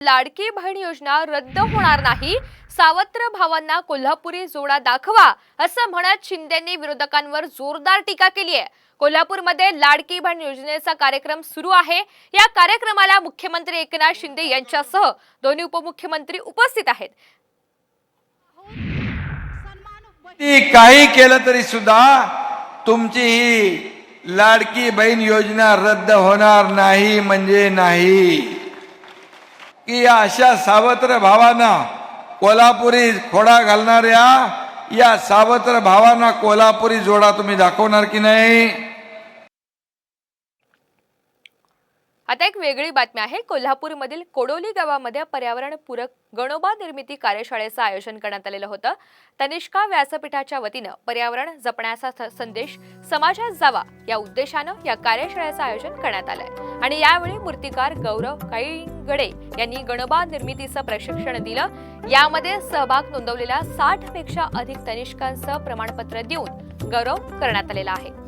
लाडकी बहीण योजना रद्द होणार नाही, सावत्र भावांना कोल्हापुरी जोडा दाखवा असं म्हणत शिंदेंनी विरोधकांवर जोरदार टीका केली आहे। कोल्हापूरमध्ये लाडकी बहीण योजनेचा कार्यक्रम सुरू आहे। या कार्यक्रमाला मुख्यमंत्री एकनाथ शिंदे यांच्यासह दोन्ही उपमुख्यमंत्री उपस्थित आहेत। काही केलं तरी सुद्धा तुमची ही लाडकी बहीण योजना रद्द होणार नाही म्हणजे नाही की अशा सावत्र भावांना कोल्हापुरी खोडा घालणाऱ्या या सावत्र भावांना कोल्हापुरी जोडा तुम्ही दाखवणार की नाही। आता एक वेगळी बातमी आहे। कोल्हापूरमधील कोडोली गावामध्ये पर्यावरण पूरक गणोबा निर्मिती कार्यशाळेचं आयोजन करण्यात आलेलं होतं। तनिष्का व्यासपीठाच्या वतीनं पर्यावरण जपण्याचा संदेश समाजात जावा या उद्देशानं या कार्यशाळेचं आयोजन करण्यात आलंय आणि यावेळी मूर्तिकार गौरव काळींगडे यांनी गणोबा निर्मितीचं प्रशिक्षण दिलं। यामध्ये सहभाग नोंदवलेल्या 60 पेक्षा अधिक तनिष्कांचं प्रमाणपत्र देऊन गौरव करण्यात आलेला आहे।